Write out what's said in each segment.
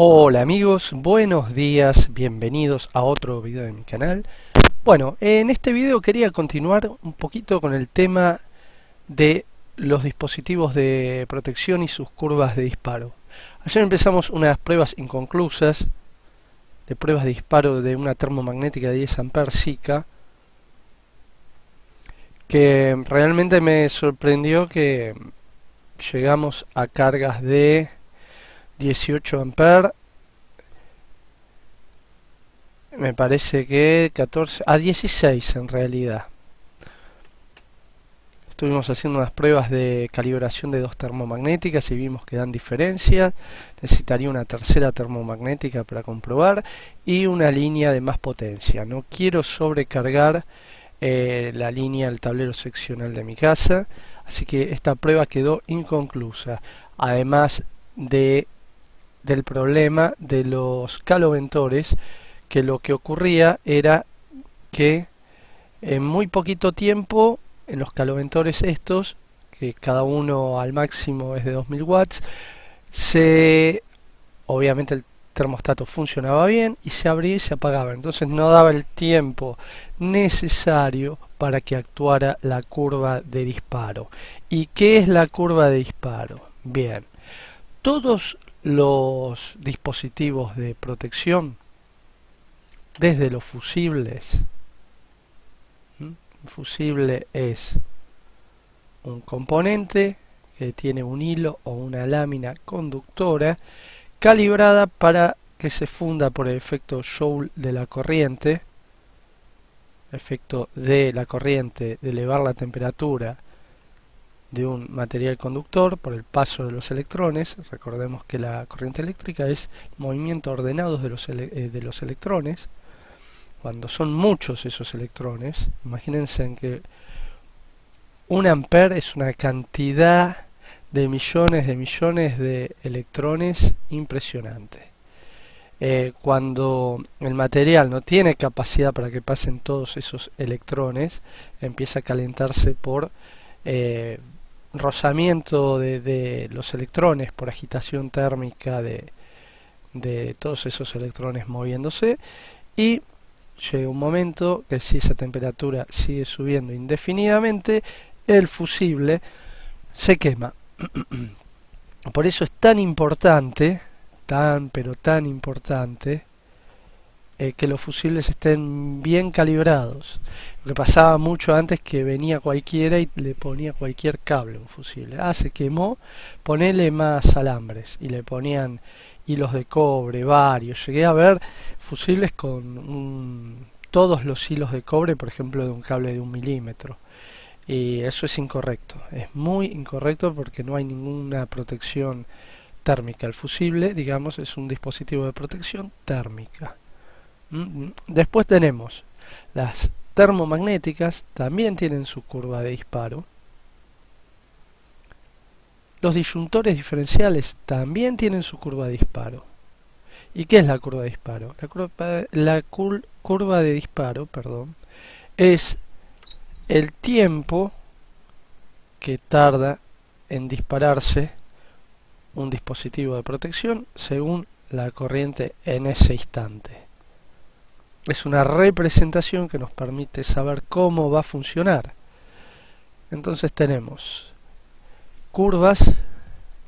Hola amigos, buenos días, bienvenidos a otro video de mi canal. Bueno, en este video quería continuar un poquito con el tema de los dispositivos de protección y sus curvas de disparo. Ayer empezamos unas pruebas inconclusas de pruebas de disparo de una termomagnética de 10 amperes Sika, que realmente me sorprendió que llegamos a cargas de 18 amperes. Me parece que 14 a 16 en realidad. Estuvimos haciendo unas pruebas de calibración de dos termomagnéticas y vimos que dan diferencia. Necesitaría una tercera termomagnética para comprobar y una línea de más potencia. No quiero sobrecargar la línea del tablero seccional de mi casa, así que esta prueba quedó inconclusa. Además del problema de los caloventores, que lo que ocurría era que en muy poquito tiempo en los caloventores estos, que cada uno al máximo es de 2000 watts, obviamente el termostato funcionaba bien y se abría y se apagaba, entonces no daba el tiempo necesario para que actuara la curva de disparo. ¿Y qué es la curva de disparo? Bien, todos los dispositivos de protección, desde los fusibles. Un fusible es un componente que tiene un hilo o una lámina conductora calibrada para que se funda por el efecto Joule de la corriente, efecto de la corriente de elevar la temperatura de un material conductor por el paso de los electrones. Recordemos que la corriente eléctrica es movimiento ordenado de los electrones. Cuando son muchos esos electrones, imagínense en que un ampere es una cantidad de millones de electrones impresionante. Cuando el material no tiene capacidad para que pasen todos esos electrones, empieza a calentarse por rozamiento de los electrones, por agitación térmica de todos esos electrones moviéndose, y llega un momento que si esa temperatura sigue subiendo indefinidamente, el fusible se quema. Por eso es tan importante, pero tan importante, que los fusibles estén bien calibrados. Lo que pasaba mucho antes, que venía cualquiera y le ponía cualquier cable a un fusible. Se quemó, ponele más alambres. Y le ponían hilos de cobre, varios. Llegué a ver fusibles con todos los hilos de cobre, por ejemplo, de un cable de 1 milímetro. Y eso es incorrecto, es muy incorrecto, porque no hay ninguna protección térmica. El fusible, digamos, es un dispositivo de protección térmica. Después tenemos las termomagnéticas, también tienen su curva de disparo. Los disyuntores diferenciales también tienen su curva de disparo. ¿Y qué es la curva de disparo? Curva de disparo, perdón, es el tiempo que tarda en dispararse un dispositivo de protección según la corriente en ese instante. Es una representación que nos permite saber cómo va a funcionar. Entonces tenemos curvas,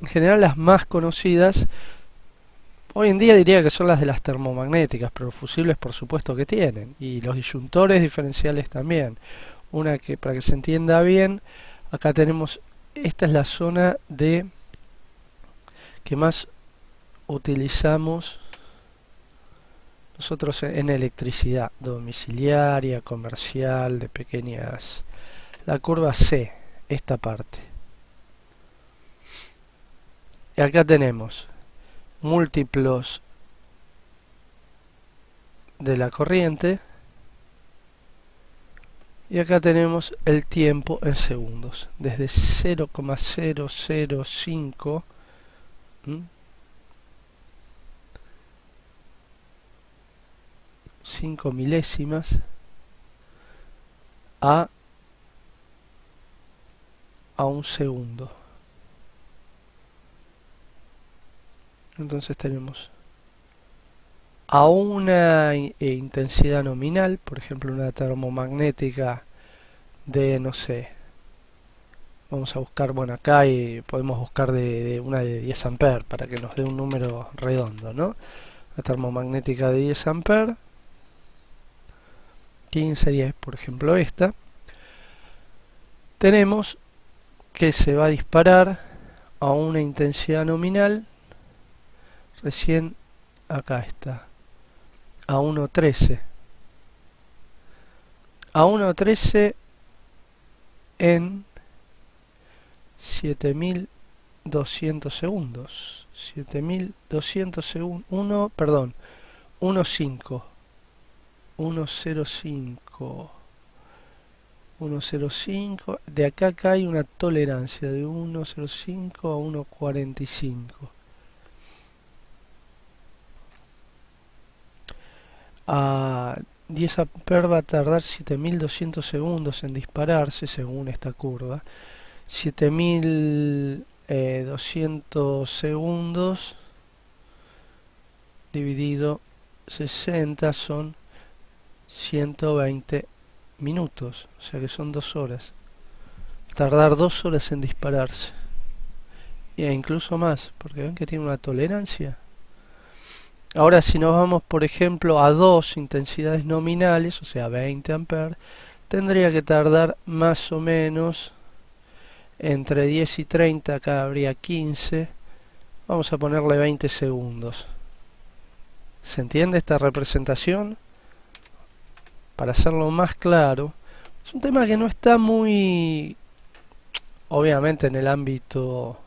en general las más conocidas hoy en día diría que son las de las termomagnéticas, pero fusibles por supuesto que tienen, y los disyuntores diferenciales también. Una que, para que se entienda bien, acá tenemos, esta es la zona que más utilizamos nosotros en electricidad domiciliaria, comercial, de pequeñas. La curva C, esta parte. Y acá tenemos múltiplos de la corriente. Y acá tenemos el tiempo en segundos, desde 0,005 5 milésimas a un segundo. Entonces tenemos a una intensidad nominal, por ejemplo una termomagnética de, no sé, vamos a buscar, bueno, acá podemos buscar de una de 10 amperes para que nos dé un número redondo, ¿no? La termomagnética de 10 amperes, 15, 10, por ejemplo esta, tenemos que se va a disparar a una intensidad nominal, recién acá está, a 1.13. A 1.13 en 7200 segundos. 7200 segundos. 1.5. 1.05. 1.05. De acá a acá hay una tolerancia de 1.05 a 1.45. A 10 amperes va a tardar 7200 segundos en dispararse según esta curva. 7200 segundos dividido 60 son 120 minutos, o sea que son 2 horas. Tardar 2 horas en dispararse. E incluso más, porque ven que tiene una tolerancia. Ahora si nos vamos por ejemplo a dos intensidades nominales, o sea 20 amperes, tendría que tardar más o menos entre 10 y 30, acá habría 15, vamos a ponerle 20 segundos. ¿Se entiende esta representación? Para hacerlo más claro, es un tema que no está muy, obviamente en el ámbito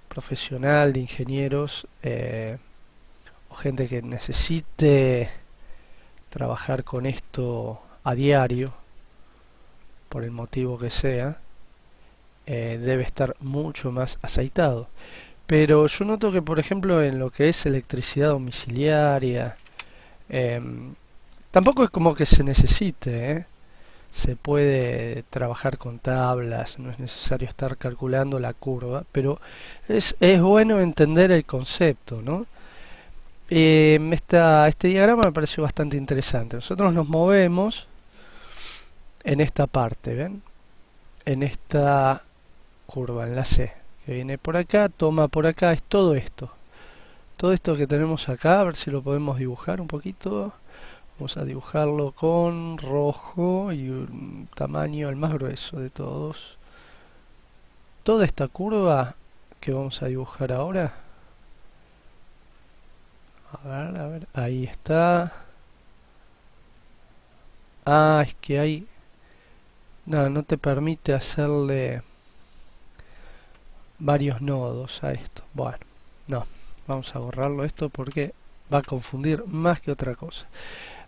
profesional de ingenieros o gente que necesite trabajar con esto a diario, por el motivo que sea, debe estar mucho más aceitado. Pero yo noto que, por ejemplo, en lo que es electricidad domiciliaria, tampoco es como que se necesite, se puede trabajar con tablas, no es necesario estar calculando la curva, pero es bueno entender el concepto, ¿no? Este diagrama me pareció bastante interesante. Nosotros nos movemos en esta parte, ¿ven? En esta curva, en la C, que viene por acá, toma por acá, es todo esto. Todo esto que tenemos acá, a ver si lo podemos dibujar un poquito. Vamos a dibujarlo con rojo y un tamaño el más grueso de todos. Toda esta curva que vamos a dibujar ahora. A ver, ahí está. Ah, es que hay... no te permite hacerle varios nodos a esto. Bueno, no, vamos a borrarlo esto porque va a confundir más que otra cosa.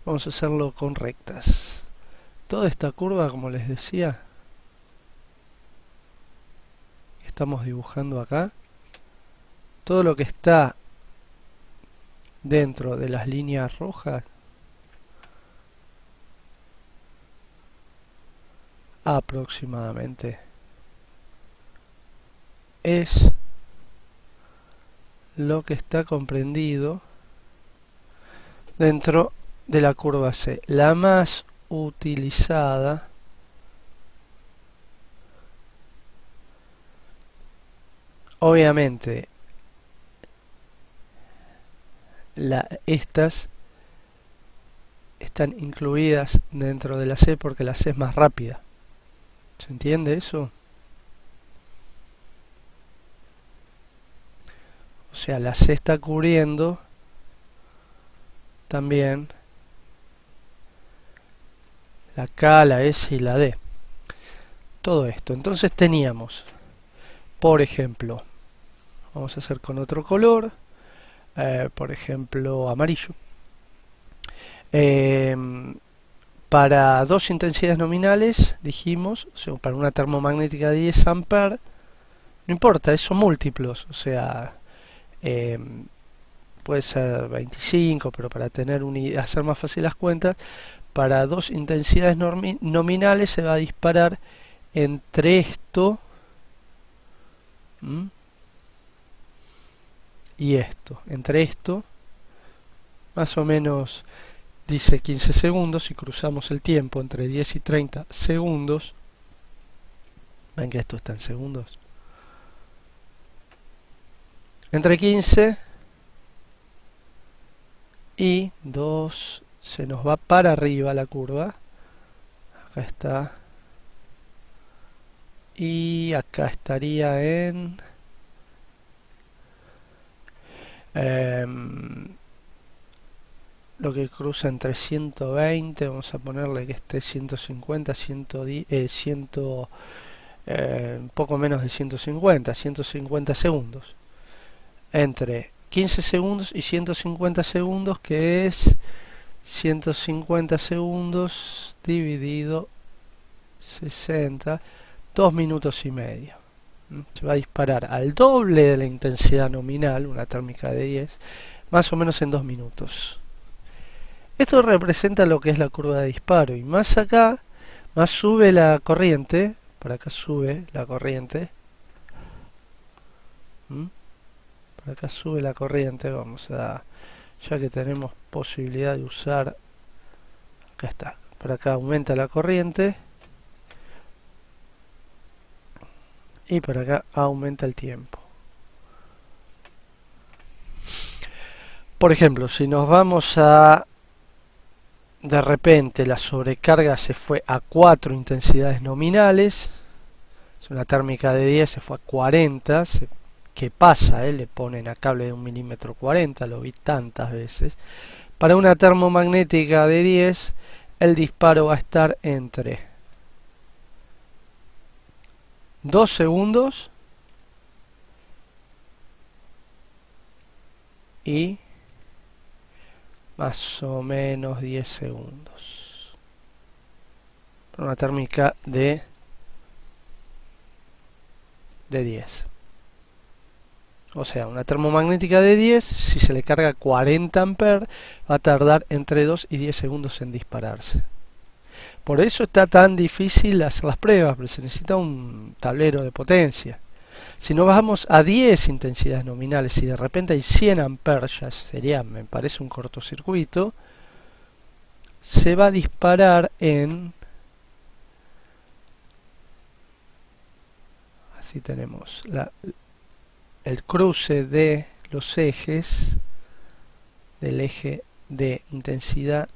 Vamos a hacerlo con rectas. Toda esta curva, como les decía, estamos dibujando acá, todo lo que está dentro de las líneas rojas aproximadamente es lo que está comprendido dentro de la curva C. La más utilizada obviamente estas están incluidas dentro de la C porque la C es más rápida. ¿Se entiende eso? O sea, la C está cubriendo también la K, la S y la D. Todo esto. Entonces teníamos, por ejemplo, vamos a hacer con otro color, por ejemplo, amarillo. Para dos intensidades nominales, dijimos, o sea, para una termomagnética de 10 amperes, no importa, son múltiplos, o sea, puede ser 25, pero para tener hacer más fácil las cuentas, para dos intensidades nominales se va a disparar entre esto y esto. Entre esto, más o menos dice 15 segundos. Si cruzamos el tiempo entre 10 y 30 segundos, ven que esto está en segundos. Entre 15 y 2 se nos va para arriba la curva. Acá está. Y acá estaría en lo que cruza entre 120, vamos a ponerle que esté 150, 110, 100, un poco menos de 150 segundos. Entre 15 segundos y 150 segundos, que es 150 segundos dividido 60, 2 minutos y medio. Se va a disparar al doble de la intensidad nominal, una térmica de 10, más o menos en 2 minutos. Esto representa lo que es la curva de disparo, y más acá, más sube la corriente, por acá sube la corriente, por acá sube la corriente, vamos a, ya que tenemos posibilidad de usar, acá está, por acá aumenta la corriente, y por acá aumenta el tiempo. Por ejemplo, si nos vamos a, de repente la sobrecarga se fue a 4 intensidades nominales, es una térmica de 10, se fue a 40, ¿qué pasa? Le ponen a cable de 1 milímetro 40, lo vi tantas veces. Para una termomagnética de 10, el disparo va a estar entre 2 segundos y más o menos 10 segundos. Para una térmica de 10. O sea, una termomagnética de 10, si se le carga 40 amperes, va a tardar entre 2 y 10 segundos en dispararse. Por eso está tan difícil hacer las pruebas, porque se necesita un tablero de potencia. Si nos bajamos a 10 intensidades nominales y de repente hay 100 amperes, ya sería, me parece, un cortocircuito, se va a disparar en... Así tenemos el cruce de los ejes, del eje de intensidad,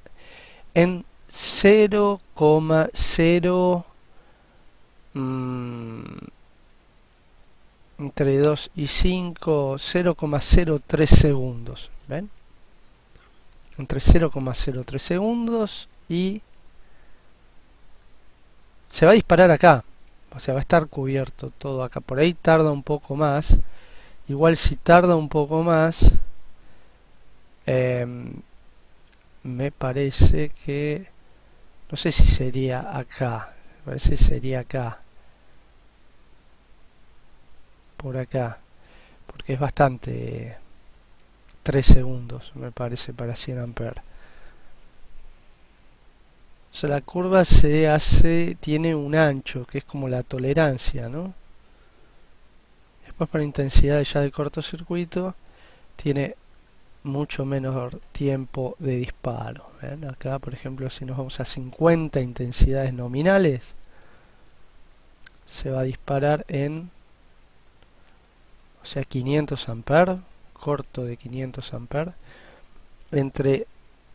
en 0,0 entre 2 y 5, 0,03 segundos. ¿Ven? Entre 0,03 segundos y se va a disparar acá. O sea, va a estar cubierto todo acá. Por ahí tarda un poco más. Igual si tarda un poco más, me parece que... No sé si sería acá. Me parece que sería acá. Por acá. Porque es bastante... 3 segundos, me parece, para 100 amperes. O sea, la curva se hace... Tiene un ancho, que es como la tolerancia, ¿no? Después para intensidad ya de cortocircuito tiene mucho menor tiempo de disparo. ¿Ven? Acá, por ejemplo, si nos vamos a 50 intensidades nominales, se va a disparar en, o sea, 500 amperes, corto de 500 amperes, entre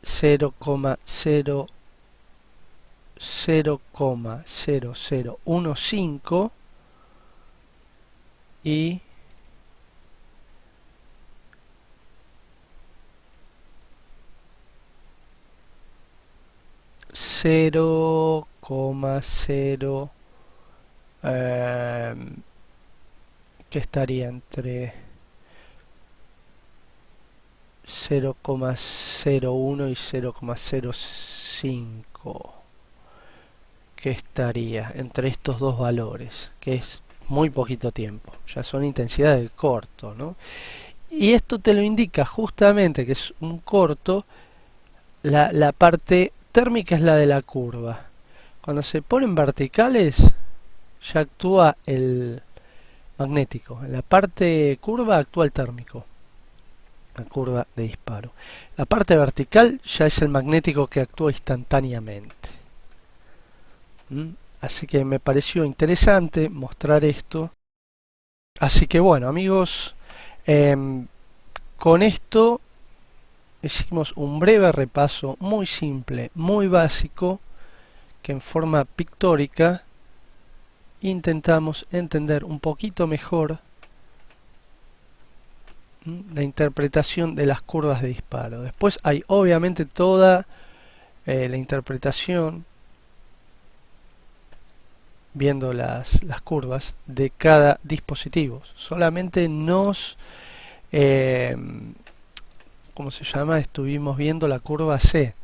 0,0015 y 0,0 que estaría entre 0,01 y 0,05, que estaría entre estos dos valores, que es muy poquito tiempo, ya son intensidades de corto, ¿no? Y esto te lo indica justamente que es un corto, la parte térmica es la de la curva. Cuando se ponen verticales, ya actúa el magnético. En la parte curva actúa el térmico. la curva de disparo. La parte vertical ya es el magnético que actúa instantáneamente. Así que me pareció interesante mostrar esto. Así que bueno, amigos, con esto hicimos un breve repaso muy simple, muy básico, que en forma pictórica intentamos entender un poquito mejor la interpretación de las curvas de disparo. Después hay obviamente toda la interpretación viendo las curvas de cada dispositivo. Solamente nos ¿cómo se llama? Estuvimos viendo la curva C.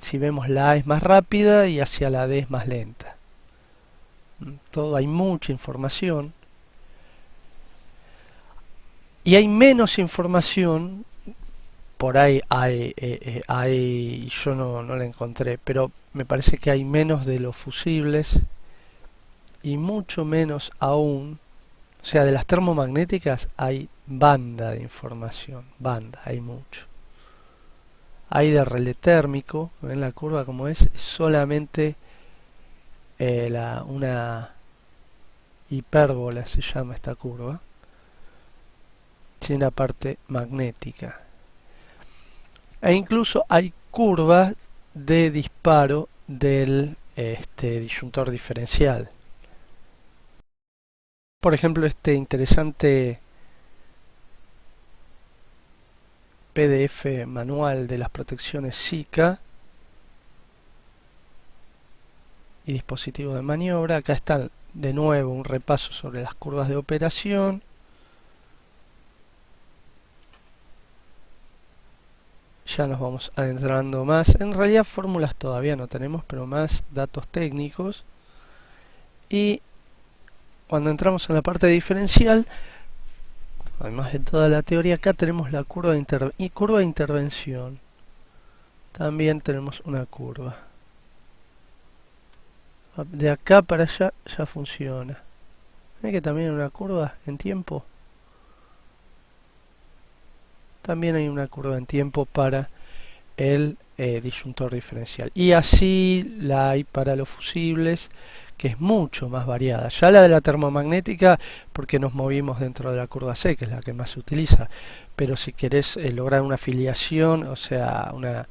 Si vemos la A es más rápida y hacia la D es más lenta. Todo, hay mucha información. Y hay menos información, por ahí yo no la encontré, pero me parece que hay menos de los fusibles y mucho menos aún, o sea, de las termomagnéticas hay banda de información, hay mucho. Hay de relé térmico, ven la curva como es solamente una hipérbola se llama esta curva, sin la parte magnética. E incluso hay curvas de disparo del disyuntor diferencial. Por ejemplo, este interesante PDF manual de las protecciones SICA y dispositivos de maniobra. Acá está de nuevo un repaso sobre las curvas de operación. Ya nos vamos adentrando más. En realidad fórmulas todavía no tenemos, pero más datos técnicos. Y cuando entramos en la parte diferencial, además de toda la teoría, acá tenemos la curva de intervención. También tenemos una curva. De acá para allá ya funciona. ¿Ven que también hay una curva en tiempo? También hay una curva en tiempo para el disyuntor diferencial. Y así la hay para los fusibles, que es mucho más variada. Ya la de la termomagnética, porque nos movimos dentro de la curva C, que es la que más se utiliza. Pero si querés lograr una afiliación, o sea, una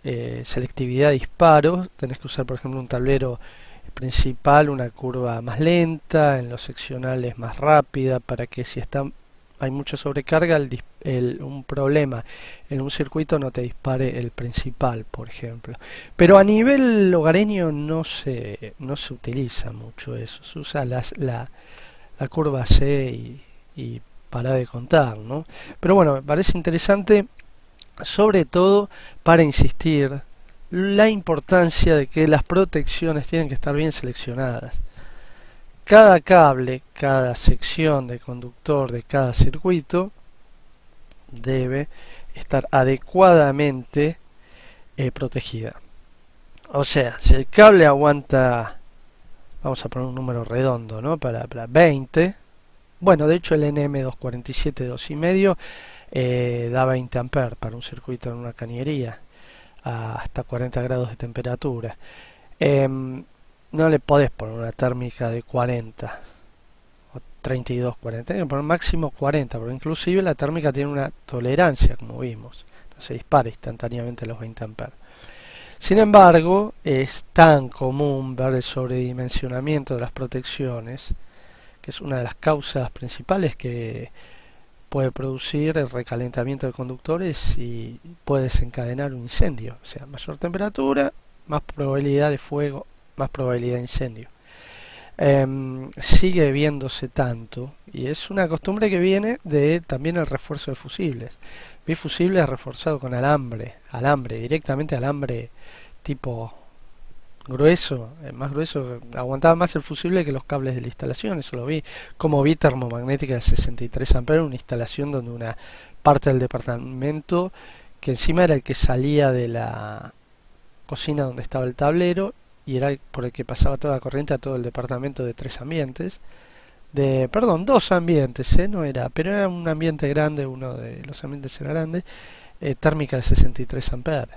selectividad de disparos, tenés que usar, por ejemplo, un tablero principal, una curva más lenta, en los seccionales más rápida, para que si hay mucha sobrecarga, un problema en un circuito no te dispare el principal, por ejemplo. Pero a nivel hogareño no se utiliza mucho eso. Se usa la curva C y para de contar, ¿no? Pero bueno, me parece interesante, sobre todo para insistir la importancia de que las protecciones tienen que estar bien seleccionadas. Cada cable, cada sección de conductor de cada circuito debe estar adecuadamente protegida. O sea, si el cable aguanta, vamos a poner un número redondo, ¿no? Para 20, bueno, de hecho el NM247 2,5 da 20 amperes para un circuito en una cañería, hasta 40 grados de temperatura. No le podés poner una térmica de 40 o 32, 40, hay que poner máximo 40, porque inclusive la térmica tiene una tolerancia, como vimos, no se dispara instantáneamente a los 20 amperes. Sin embargo, es tan común ver el sobredimensionamiento de las protecciones, que es una de las causas principales que puede producir el recalentamiento de conductores y puede desencadenar un incendio. O sea, mayor temperatura, más probabilidad de fuego, más probabilidad de incendio. Sigue viéndose tanto, y es una costumbre que viene de también el refuerzo de fusibles. Vi fusibles reforzados con alambre, directamente alambre tipo grueso, más grueso, aguantaba más el fusible que los cables de la instalación. Eso lo vi. Como vi termomagnética de 63 amperes, una instalación donde una parte del departamento, que encima era el que salía de la cocina donde estaba el tablero, y era por el que pasaba toda la corriente a todo el departamento de 3 ambientes, perdón, dos ambientes, no era, pero era un ambiente grande, uno de los ambientes era grande, térmica de 63 amperes.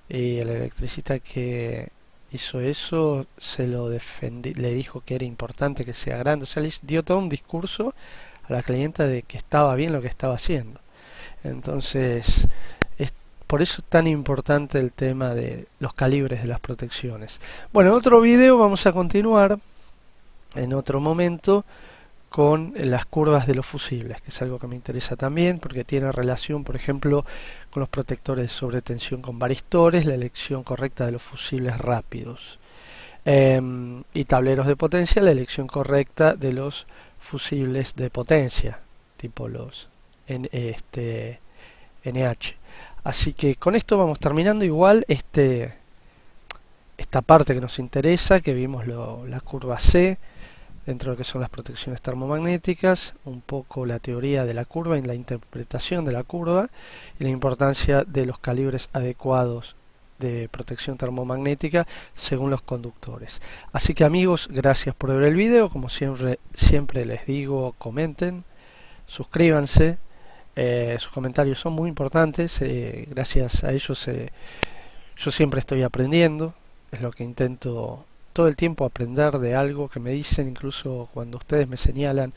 Y el electricista que hizo eso se lo defendí, le dijo que era importante que sea grande, o sea, le dio todo un discurso a la clienta de que estaba bien lo que estaba haciendo. Entonces, es por eso es tan importante el tema de los calibres de las protecciones. Bueno, en otro video vamos a continuar en otro momento con las curvas de los fusibles, que es algo que me interesa también porque tiene relación, por ejemplo, con los protectores de sobretensión con varistores, la elección correcta de los fusibles rápidos, y tableros de potencia, la elección correcta de los fusibles de potencia, tipo los NH. Así que con esto vamos terminando. Igual esta parte que nos interesa, que vimos la curva C, dentro de lo que son las protecciones termomagnéticas, un poco la teoría de la curva y la interpretación de la curva, y la importancia de los calibres adecuados de protección termomagnética según los conductores. Así que amigos, gracias por ver el video. Como siempre les digo, comenten, suscríbanse, sus comentarios son muy importantes, gracias a ellos yo siempre estoy aprendiendo, es lo que intento todo el tiempo, aprender de algo que me dicen, incluso cuando ustedes me señalan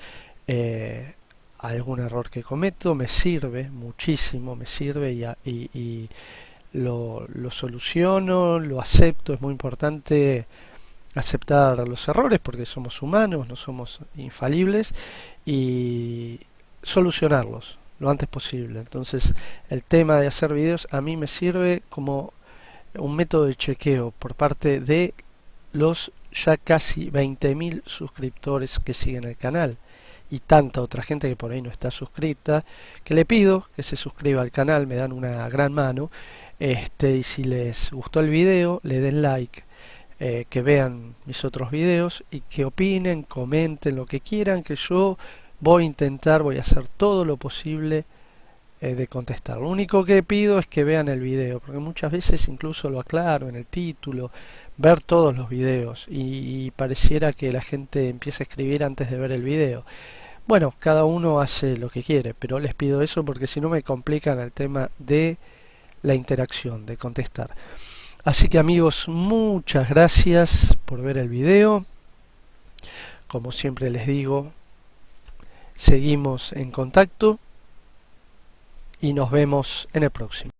algún error que cometo, me sirve muchísimo, me sirve y lo soluciono, lo acepto. Es muy importante aceptar los errores porque somos humanos, no somos infalibles, y solucionarlos lo antes posible. Entonces el tema de hacer videos a mí me sirve como un método de chequeo por parte de los ya casi 20.000 suscriptores que siguen el canal y tanta otra gente que por ahí no está suscrita, que le pido que se suscriba al canal, me dan una gran mano, y si les gustó el video le den like, que vean mis otros videos y que opinen, comenten lo que quieran, que yo voy a intentar, voy a hacer todo lo posible de contestar. Lo único que pido es que vean el video, porque muchas veces incluso lo aclaro en el título, ver todos los videos, y pareciera que la gente empieza a escribir antes de ver el video. Bueno, cada uno hace lo que quiere, pero les pido eso porque si no me complican el tema de la interacción, de contestar. Así que amigos, muchas gracias por ver el video. Como siempre les digo, seguimos en contacto y nos vemos en el próximo.